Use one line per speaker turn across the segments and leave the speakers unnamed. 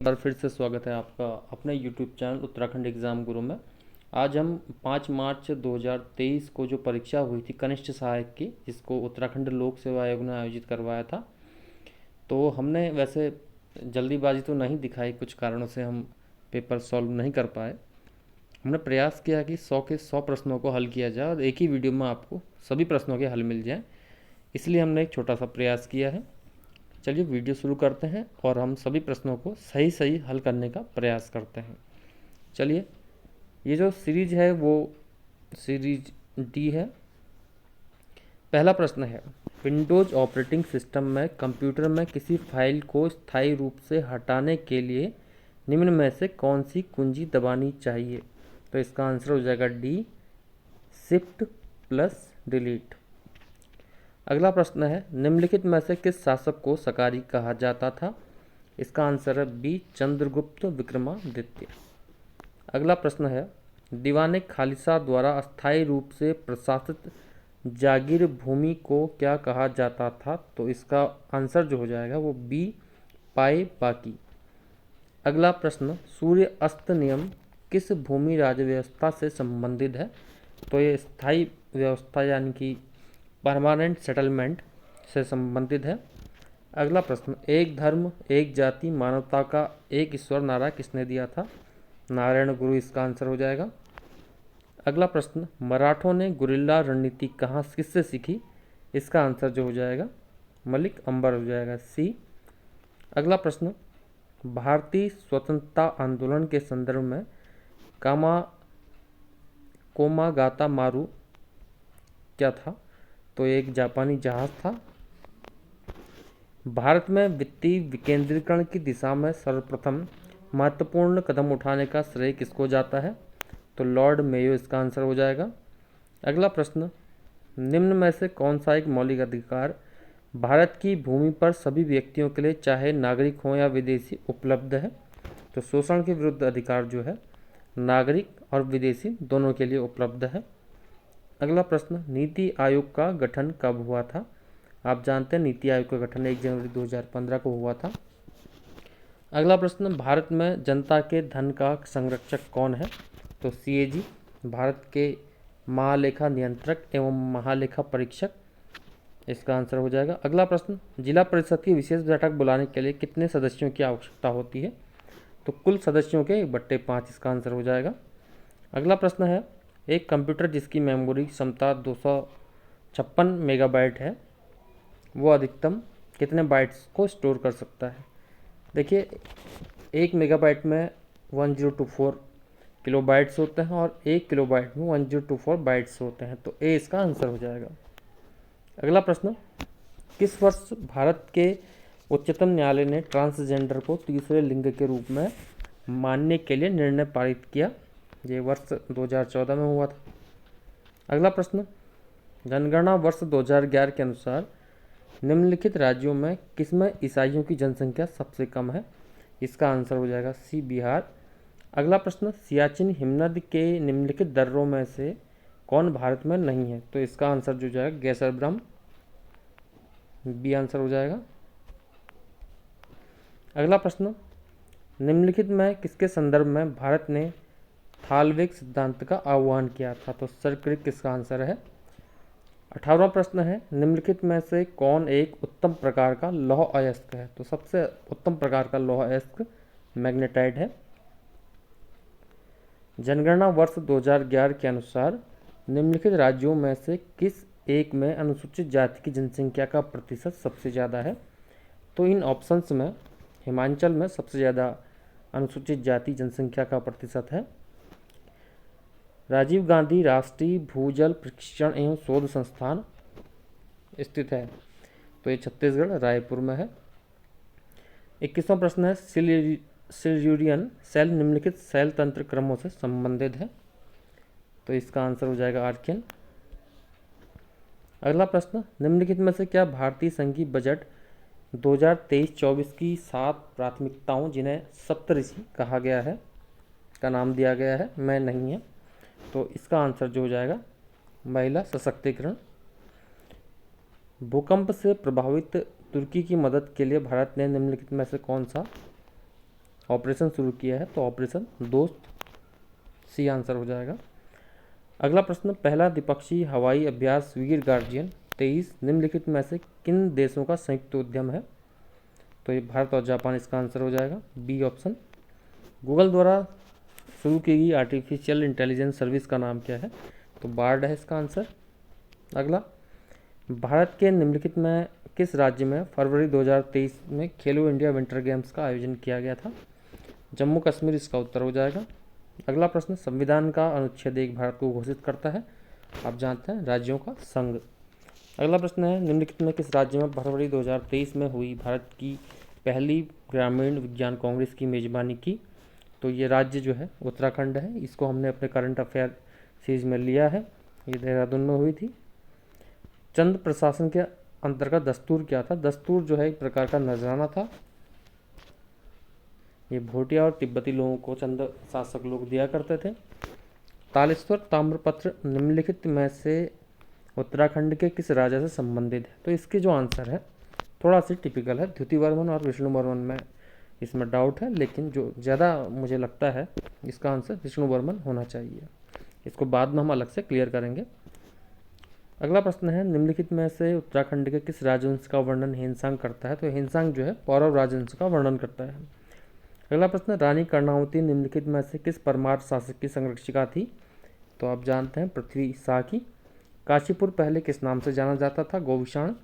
बार फिर से स्वागत है आपका अपने YouTube चैनल उत्तराखंड एग्ज़ाम गुरु में। आज हम 5 मार्च 2023 को जो परीक्षा हुई थी कनिष्ठ सहायक की, जिसको उत्तराखंड लोक सेवा आयोग ने आयोजित करवाया था, तो हमने वैसे जल्दीबाजी तो नहीं दिखाई, कुछ कारणों से हम पेपर सॉल्व नहीं कर पाए। हमने प्रयास किया कि 100 के 100 प्रश्नों को हल किया जाए और एक ही वीडियो में आपको सभी प्रश्नों के हल मिल जाएँ, इसलिए हमने एक छोटा सा प्रयास किया है। चलिए वीडियो शुरू करते हैं और हम सभी प्रश्नों को सही सही हल करने का प्रयास करते हैं। चलिए, ये जो सीरीज है वो सीरीज डी है। पहला प्रश्न है, विंडोज़ ऑपरेटिंग सिस्टम में कंप्यूटर में किसी फाइल को स्थायी रूप से हटाने के लिए निम्न में से कौन सी कुंजी दबानी चाहिए? तो इसका आंसर हो जाएगा डी, शिफ्ट प्लस डिलीट। अगला प्रश्न है, निम्नलिखित में से किस शासक को सकारी कहा जाता था? इसका आंसर है बी, चंद्रगुप्त विक्रमादित्य। अगला प्रश्न है, दीवाने खालिसा द्वारा अस्थायी रूप से प्रशासित जागीर भूमि को क्या कहा जाता था? तो इसका आंसर जो हो जाएगा वो बी, पाए बाकी। अगला प्रश्न, सूर्य अस्त नियम किस भूमि राज्य व्यवस्था से संबंधित है? तो ये स्थायी व्यवस्था यानी कि परमानेंट सेटलमेंट से संबंधित है। अगला प्रश्न, एक धर्म एक जाति मानवता का एक ईश्वर नारा किसने दिया था? नारायण गुरु इसका आंसर हो जाएगा। अगला प्रश्न, मराठों ने गुरिल्ला रणनीति कहाँ किससे सीखी? इसका आंसर जो हो जाएगा मलिक अंबर हो जाएगा, सी। अगला प्रश्न, भारतीय स्वतंत्रता आंदोलन के संदर्भ में कोमागाता मारू क्या था? तो एक जापानी जहाज था। भारत में वित्तीय विकेंद्रीकरण की दिशा में सर्वप्रथम महत्वपूर्ण कदम उठाने का श्रेय किसको जाता है? तो लॉर्ड मेयो इसका आंसर हो जाएगा। अगला प्रश्न, निम्न में से कौन सा एक मौलिक अधिकार भारत की भूमि पर सभी व्यक्तियों के लिए चाहे नागरिक हों या विदेशी उपलब्ध है? तो शोषण के विरुद्ध अधिकार जो है नागरिक और विदेशी दोनों के लिए उपलब्ध है। अगला प्रश्न, नीति आयोग का गठन कब हुआ था? आप जानते हैं नीति आयोग का गठन 1 जनवरी 2015 को हुआ था। अगला प्रश्न, भारत में जनता के धन का संरक्षक कौन है? तो सीएजी, भारत के महालेखा नियंत्रक एवं महालेखा परीक्षक, इसका आंसर हो जाएगा। अगला प्रश्न, जिला परिषद की विशेष बैठक बुलाने के लिए कितने सदस्यों की आवश्यकता होती है? तो कुल सदस्यों के 1/5, इसका आंसर हो जाएगा। अगला प्रश्न है, एक कंप्यूटर जिसकी मेमोरी क्षमता 256 मेगाबाइट है, वो अधिकतम कितने बाइट्स को स्टोर कर सकता है? देखिए, 1 मेगाबाइट में 1024 किलोबाइट्स होते हैं और 1 किलोबाइट में 1024 बाइट्स होते हैं, तो ए इसका आंसर हो जाएगा। अगला प्रश्न, किस वर्ष भारत के उच्चतम न्यायालय ने ट्रांसजेंडर को तीसरे लिंग के रूप में मानने के लिए निर्णय पारित किया? ये वर्ष 2014 में हुआ था। अगला प्रश्न, जनगणना वर्ष 2011 के अनुसार निम्नलिखित राज्यों में किसमें ईसाइयों की जनसंख्या सबसे कम है? इसका आंसर हो जाएगा सी, बिहार। अगला प्रश्न, सियाचिन हिमनद के निम्नलिखित दर्रों में से कौन भारत में नहीं है? तो इसका आंसर जो जाएगा गैसरब्रम, बी आंसर हो जाएगा। अगला प्रश्न, निम्नलिखित में किसके संदर्भ में भारत ने थालवेग सिद्धांत का आह्वान किया था? तो सर क्रिक किसका आंसर है। 18वां प्रश्न है, निम्नलिखित में से कौन एक उत्तम प्रकार का लौह अयस्क है? तो सबसे उत्तम प्रकार का लौह अयस्क मैग्नेटाइट है। जनगणना वर्ष 2011 के अनुसार निम्नलिखित राज्यों में से किस एक में अनुसूचित जाति की जनसंख्या का प्रतिशत सबसे ज़्यादा है? तो इन ऑप्शंस में हिमाचल में सबसे ज़्यादा अनुसूचित जाति जनसंख्या का प्रतिशत है। राजीव गांधी राष्ट्रीय भूजल प्रशिक्षण एवं शोध संस्थान स्थित है, तो ये छत्तीसगढ़ रायपुर में है। 21वां प्रश्न है, सिल्यूरियन सेल निम्नलिखित सेल तंत्र क्रमों से संबंधित है? तो इसका आंसर हो जाएगा आर्कियन। अगला प्रश्न, निम्नलिखित में से क्या भारतीय संघीय बजट 2023-24 की 7 प्राथमिकताओं जिन्हें सप्तऋषि कहा गया है का नाम दिया गया है में नहीं है? तो इसका आंसर जो हो जाएगा महिला सशक्तिकरण। भूकंप से प्रभावित तुर्की की मदद के लिए भारत ने निम्नलिखित में से कौन सा ऑपरेशन शुरू किया है? तो ऑपरेशन दोस्त, सी आंसर हो जाएगा। अगला प्रश्न, पहला द्विपक्षीय हवाई अभ्यास वीर गार्जियन 23 निम्नलिखित में से किन देशों का संयुक्त उद्यम है? तो ये भारत और जापान इसका आंसर हो जाएगा, बी ऑप्शन। गूगल द्वारा शुरू की गई आर्टिफिशियल इंटेलिजेंस सर्विस का नाम क्या है? तो बार्ड है इसका आंसर। अगला, भारत के निम्नलिखित में किस राज्य में फरवरी 2023 में खेलो इंडिया विंटर गेम्स का आयोजन किया गया था? जम्मू कश्मीर इसका उत्तर हो जाएगा। अगला प्रश्न, संविधान का अनुच्छेद 1 भारत को घोषित करता है? आप जानते हैं, राज्यों का संघ। अगला प्रश्न है, निम्नलिखित में किस राज्य में फरवरी 2023 में हुई भारत की पहली ग्रामीण विज्ञान कांग्रेस की मेजबानी की? तो ये राज्य जो है उत्तराखंड है। इसको हमने अपने करंट अफेयर सीरीज में लिया है, ये देहरादून में हुई थी। चंद प्रशासन के अंतर्गत दस्तूर क्या था? दस्तूर जो है एक प्रकार का नजराना था, ये भोटिया और तिब्बती लोगों को चंद शासक लोग दिया करते थे। तालेश्वर ताम्रपत्र निम्नलिखित में से उत्तराखंड के किस राजा से संबंधित है? तो इसके जो आंसर है थोड़ा सी टिपिकल है, द्युतिवर्मन और विष्णुवर्मन में इसमें डाउट है, लेकिन जो ज़्यादा मुझे लगता है इसका आंसर विष्णुवर्मन होना चाहिए। इसको बाद में हम अलग से क्लियर करेंगे। अगला प्रश्न है, निम्नलिखित में से उत्तराखंड के किस राजवंश का वर्णन हेनसांग करता है? तो हेनसांग जो है पौरव राजवंश का वर्णन करता है। अगला प्रश्न, रानी कर्णावती निम्नलिखित में से किस परमार शासक की संरक्षिका थी? तो आप जानते हैं पृथ्वी शाह की। काशीपुर पहले किस नाम से जाना जाता था? गोविषाण।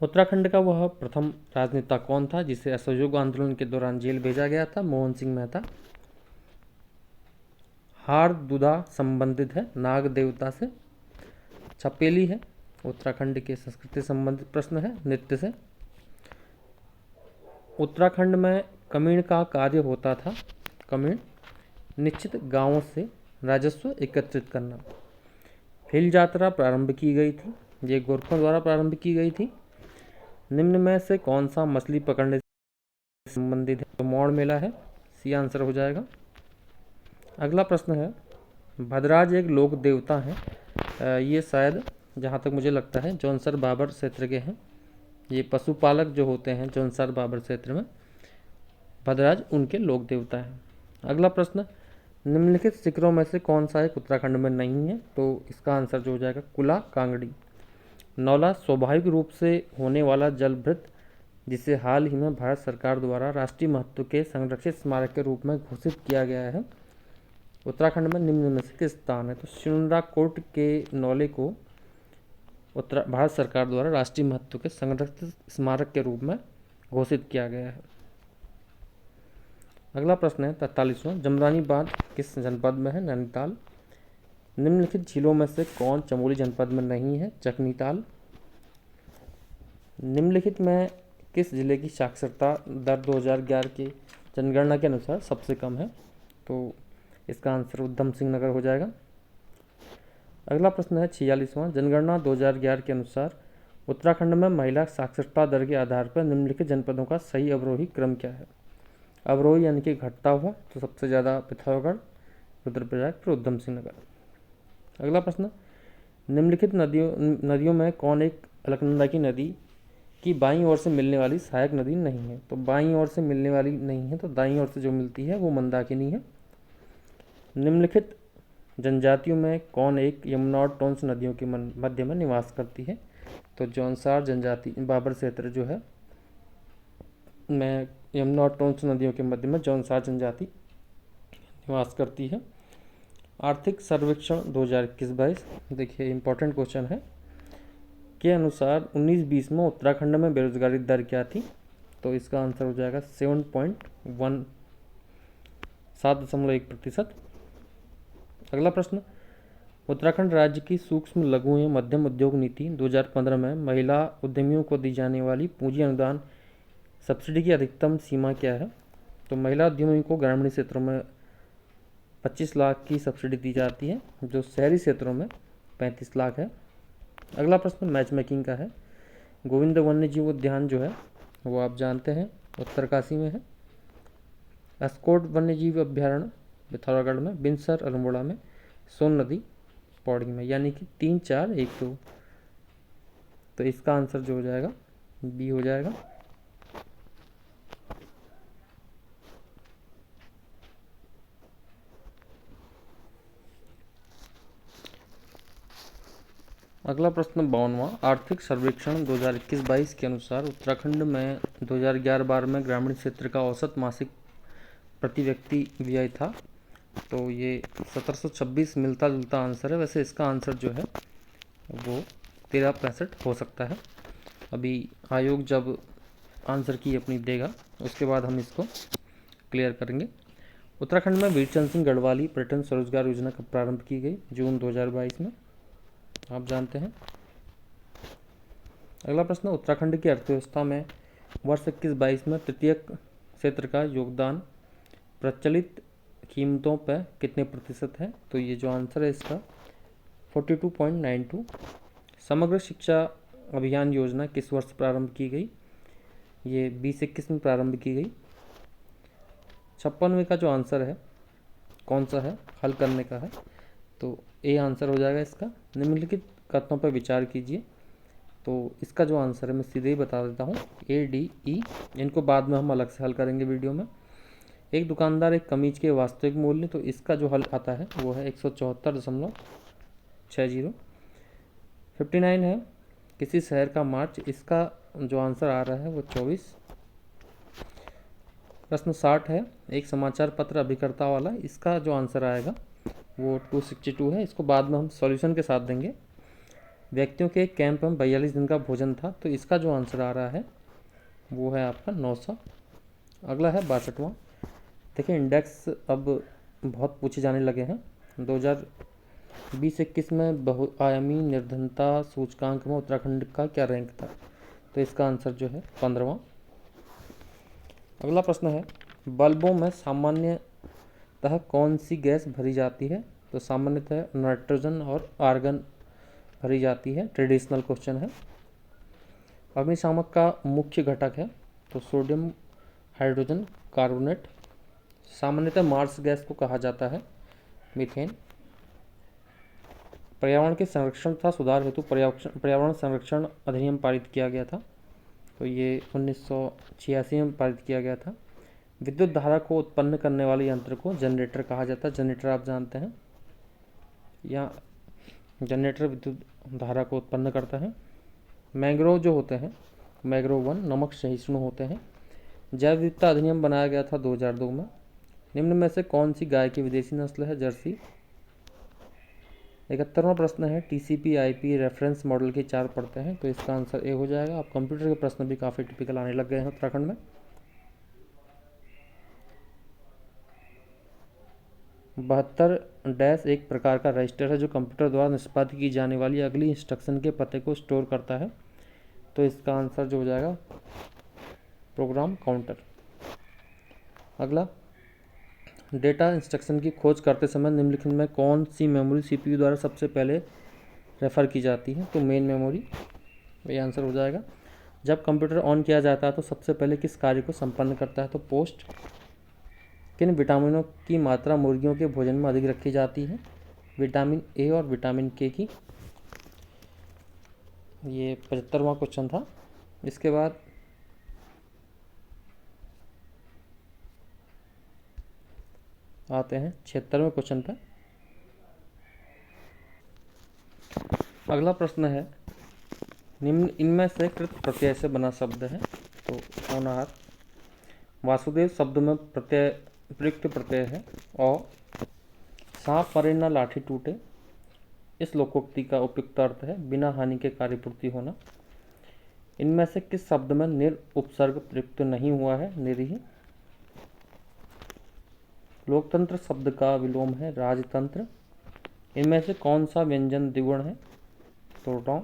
उत्तराखंड का वह प्रथम राजनेता कौन था जिसे असहयोग आंदोलन के दौरान जेल भेजा गया था? मोहन सिंह मेहता। हार दुदा संबंधित है नाग देवता से। छपेली है उत्तराखंड के संस्कृति संबंधित प्रश्न है, नृत्य से। उत्तराखंड में कमीण का कार्य होता था। कमीण निश्चित गांवों से राजस्व एकत्रित करना। भील यात्रा प्रारंभ की गई थी, ये गोरखों द्वारा प्रारंभ की गई थी। निम्न में से कौन सा मछली पकड़ने से संबंधित है? तो मौड़ मेला है, सी आंसर हो जाएगा। अगला प्रश्न है, भद्राज एक लोक देवता है, ये शायद जहाँ तक मुझे लगता है जौनसर बाबर क्षेत्र के हैं। ये पशुपालक जो होते हैं जौनसर बाबर क्षेत्र में, भद्राज उनके लोक देवता हैं। अगला प्रश्न, निम्नलिखित शिखरों में से कौन सा एक उत्तराखंड में नहीं है? तो इसका आंसर जो हो जाएगा कुला कांगड़ी। नौला स्वाभाविक रूप से होने वाला जलभृत जिसे हाल ही में भारत सरकार द्वारा राष्ट्रीय महत्व के संरक्षित स्मारक के रूप में घोषित किया गया है, उत्तराखंड में निम्न में से किस स्थान है? तो शिमराकोट के नौले को भारत सरकार द्वारा राष्ट्रीय महत्व के संरक्षित स्मारक के रूप में घोषित किया गया है। अगला प्रश्न है 43वां, जमरानी बांध किस जनपद में है? नैनीताल। निम्नलिखित झीलों में से कौन चमोली जनपद में नहीं है? चकनीताल। निम्नलिखित में किस जिले की साक्षरता दर 2011 की जनगणना के अनुसार सबसे कम है? तो इसका आंसर उधम सिंह नगर हो जाएगा। अगला प्रश्न है 46वां, जनगणना 2011 के अनुसार उत्तराखंड में महिला साक्षरता दर के आधार पर निम्नलिखित जनपदों का सही अवरोही क्रम क्या है? अवरोही यानी कि घटता हुआ, तो सबसे ज़्यादा पिथौरागढ़, रुद्रप्रयाग, फिर उधम सिंह नगर। अगला प्रश्न, निम्नलिखित नदियों में कौन एक अलकनंदा की नदी की बाईं ओर से मिलने वाली सहायक नदी नहीं है? तो बाईं ओर से मिलने वाली नहीं है, तो दाईं ओर से जो मिलती है वो मंदाकिनी है। निम्नलिखित जनजातियों में कौन एक यमुना और टोंस नदियों के मध्य में निवास करती है? तो जौनसार जनजाति बाबर क्षेत्र जो है में यमुना और टोंस नदियों के मध्य में जौनसार जनजाति निवास करती है। आर्थिक सर्वेक्षण 2021-22 देखिए इंपॉर्टेंट क्वेश्चन है, के अनुसार 19-20 में उत्तराखंड में बेरोजगारी दर क्या थी? तो इसका आंसर हो जाएगा 7.1%। अगला प्रश्न, उत्तराखंड राज्य की सूक्ष्म लघु एवं मध्यम उद्योग नीति 2015 में महिला उद्यमियों को दी जाने वाली पूंजी अनुदान सब्सिडी की अधिकतम सीमा क्या है? तो महिला उद्यमियों को ग्रामीण क्षेत्रों में 25 लाख की सब्सिडी दी जाती है, जो शहरी क्षेत्रों में 35 लाख है। अगला प्रश्न मैच मेकिंग का है। गोविंद वन्य जीव उद्यान जो है वो आप जानते हैं उत्तरकाशी में है। अस्कोट वन्य जीव अभ्यारण्य पिथौरागढ़ में, बिनसर अल्मोड़ा में, सोन नदी पौड़ी में, यानी कि 3, 4, 1, 2। तो इसका आंसर जो हो जाएगा बी हो जाएगा। अगला प्रश्न 52वां, आर्थिक सर्वेक्षण 2021-22 के अनुसार उत्तराखंड में 2011-12 में ग्रामीण क्षेत्र का औसत मासिक प्रति व्यक्ति व्यय था। तो ये 1726 मिलता जुलता आंसर है। वैसे इसका आंसर जो है वो 1365 हो सकता है। अभी आयोग जब आंसर की अपनी देगा उसके बाद हम इसको क्लियर करेंगे। उत्तराखंड में वीरचंद सिंह गढ़वाली पर्यटन स्वरोजगार योजना कब प्रारंभ की गई? जून 2022 में, आप जानते हैं। अगला प्रश्न, उत्तराखंड की अर्थव्यवस्था में वर्ष 21-22 में तृतीयक क्षेत्र का योगदान प्रचलित कीमतों पर कितने प्रतिशत है? तो ये जो आंसर है इसका 42.92। समग्र शिक्षा अभियान योजना किस वर्ष प्रारंभ की गई? ये 2021 में प्रारंभ की गई। 56वें का जो आंसर है कौन सा है, हल करने का है, तो ए आंसर हो जाएगा इसका। निम्नलिखित कथनों पर विचार कीजिए। तो इसका जो आंसर है मैं सीधे ही बता देता हूँ, ए, डी, ई। इनको बाद में हम अलग से हल करेंगे वीडियो में। एक दुकानदार एक कमीज के वास्तविक मूल्य, तो इसका जो हल आता है वो है 174.60। 59 है किसी शहर का मार्च, इसका जो आंसर आ रहा है वो 24। प्रश्न 60 है एक समाचार पत्र अभिकर्ता वाला, इसका जो आंसर आएगा वो 262 है। इसको बाद में हम सॉल्यूशन के साथ देंगे। व्यक्तियों के एक कैंप में 42 दिन का भोजन था, तो इसका जो आंसर आ रहा है वो है आपका 900। अगला है 62वां। देखिए इंडेक्स अब बहुत पूछे जाने लगे हैं। 2020-21 में बहुआयामी निर्धनता सूचकांक में उत्तराखंड का क्या रैंक था? तो इसका आंसर जो है 15वां। अगला प्रश्न है बल्बों में सामान्यतः कौन सी गैस भरी जाती है? तो सामान्यतः नाइट्रोजन और आर्गन भरी जाती है। ट्रेडिशनल क्वेश्चन है। अग्निशामक का मुख्य घटक है तो सोडियम हाइड्रोजन कार्बोनेट। सामान्यतः मार्स गैस को कहा जाता है मीथेन। पर्यावरण के संरक्षण तथा सुधार हेतु पर्यावरण संरक्षण अधिनियम पारित किया गया था, तो ये 1986 में पारित किया गया था। विद्युत धारा को उत्पन्न करने वाले यंत्र को जनरेटर कहा जाता है। जनरेटर आप जानते हैं, या जनरेटर विद्युत धारा को उत्पन्न करता है। मैंग्रोव जो होते हैं, मैंग्रोव 1 नमक सहिष्णु होते हैं। जैव विविधता अधिनियम बनाया गया था 2002 में। निम्न में से कौन सी गाय की विदेशी नस्ल है? जर्सी। 71वां प्रश्न है टीसीपी आईपी रेफरेंस मॉडल की 4 परतें हैं, तो इसका आंसर ए हो जाएगा। अब कंप्यूटर के प्रश्न भी काफ़ी टिपिकल आने लग गए हैं उत्तराखंड में। -72 एक प्रकार का रजिस्टर है जो कंप्यूटर द्वारा निष्पादित की जाने वाली अगली इंस्ट्रक्शन के पते को स्टोर करता है, तो इसका आंसर जो हो जाएगा प्रोग्राम काउंटर। अगला, डेटा इंस्ट्रक्शन की खोज करते समय निम्नलिखित में कौन सी मेमोरी सीपीयू द्वारा सबसे पहले रेफ़र की जाती है? तो मेन मेमोरी, ये आंसर हो जाएगा। जब कंप्यूटर ऑन किया जाता है तो सबसे पहले किस कार्य को संपन्न करता है? तो पोस्ट। किन विटामिनों की मात्रा मुर्गियों के भोजन में अधिक रखी जाती है? विटामिन ए और विटामिन के की। ये 75वां क्वेश्चन था। इसके बाद आते हैं 76वें क्वेश्चन पर। अगला प्रश्न है निम्न इनमें से कृत प्रत्यय से बना शब्द है, तो होनहार। वासुदेव शब्द में प्रत्यय प्रयुक्त प्रत्यय है और सांप मरे न लाठी टूटे, इस लोकोक्ति का उपयुक्त अर्थ है बिना हानि के कार्यपूर्ति होना। इनमें से किस शब्द में निर उपसर्ग प्रयुक्त नहीं हुआ है? निरीह। लोकतंत्र शब्द का विलोम है राजतंत्र। इनमें से कौन सा व्यंजन द्विगुण है? तो रॉ।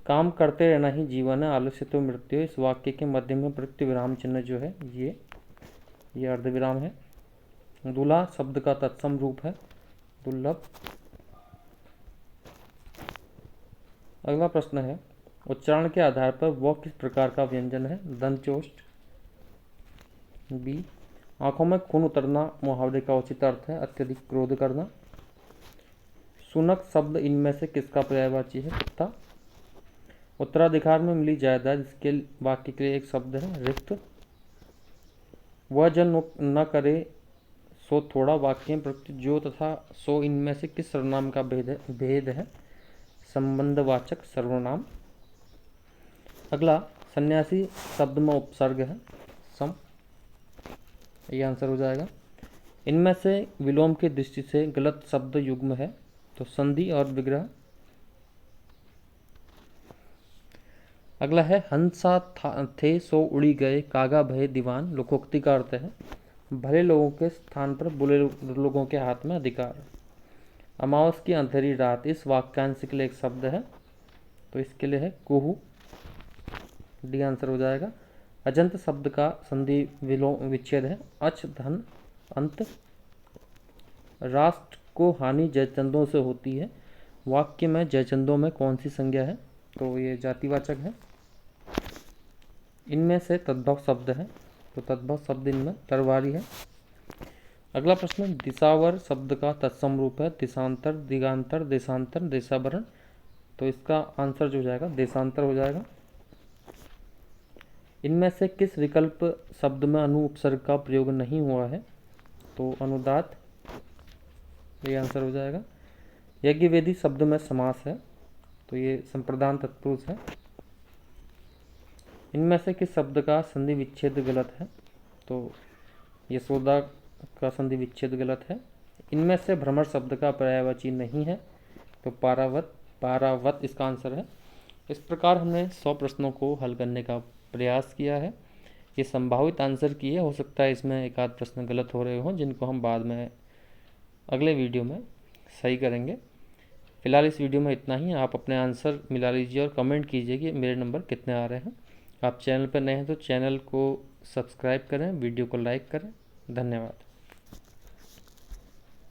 काम करते रहना ही जीवन है, आलस्य तो मृत्यु है, इस वाक्य के मध्य में प्रयुक्त विराम चिन्ह जो है ये अर्धविराम है। दूल्हा शब्द का तत्सम रूप है दुर्लभ। अगला प्रश्न है उच्चारण के आधार पर वह किस प्रकार का व्यंजन है? दंतोष्ठ। बी। आंखों में खून उतरना मुहावरे का उचित अर्थ है अत्यधिक क्रोध करना। सुनक शब्द इनमें से किसका पर्यायवाची है? कुत्ता। उत्तराधिकार में मिली जायदाद, इसके वाक्य के लिए एक शब्द है रिक्त। वह जन न करे सो थोड़ा, वाक्य में प्रयुक्त जो तथा सो इनमें से किस सर्वनाम का भेद है? संबंधवाचक सर्वनाम। अगला सन्यासी शब्द में उपसर्ग है सम, ये आंसर हो जाएगा। इनमें से विलोम की दृष्टि से गलत शब्द युग्म है तो संधि और विग्रह। अगला है हंसा थे सो उड़ी गए, कागा भय दीवान। लोकोक्ति का अर्थ है भले लोगों के स्थान पर बुरे लोगों के हाथ में अधिकार। अमावस की अंधेरी रात इस वाक्यांश के लिए एक शब्द है तो इसके लिए है कुहू, डी आंसर हो जाएगा। अजंत शब्द का संधि विलोम विच्छेद है अच धन अंत। राष्ट्र को हानि जयचंदों से होती है, वाक्य में जयचंदों में कौन सी संज्ञा है तो ये जातिवाचक है। इनमें से तद्भव शब्द है तो तद्भव शब्द इनमें तरवारी है। अगला प्रश्न दिशावर शब्द का तत्सम रूप है दिशांतर, दिगांतर, देशांतर, देशावरण। तो इसका आंसर जो हो जाएगा देशांतर हो जाएगा। इनमें से किस विकल्प शब्द में अनु उपसर्ग का प्रयोग नहीं हुआ है तो अनुदात, ये आंसर हो जाएगा। यज्ञवेदी शब्द में समास है तो ये संप्रदान तत्पुरुष है। इनमें से किस शब्द का संधि विच्छेद गलत है तो यशोदा का संधि विच्छेद गलत है। इनमें से भ्रमर शब्द का पर्यायवाची नहीं है तो पारावत इसका आंसर है। इस प्रकार हमने 100 प्रश्नों को हल करने का प्रयास किया है। ये संभावित आंसर की है, हो सकता है इसमें एक आध प्रश्न गलत हो रहे हों जिनको हम बाद में अगले वीडियो में सही करेंगे। फिलहाल इस वीडियो में इतना ही। आप अपने आंसर मिला लीजिए और कमेंट कीजिए कि मेरे नंबर कितने आ रहे हैं। आप चैनल पर नए हैं तो चैनल को सब्सक्राइब करें, वीडियो को लाइक करें। धन्यवाद।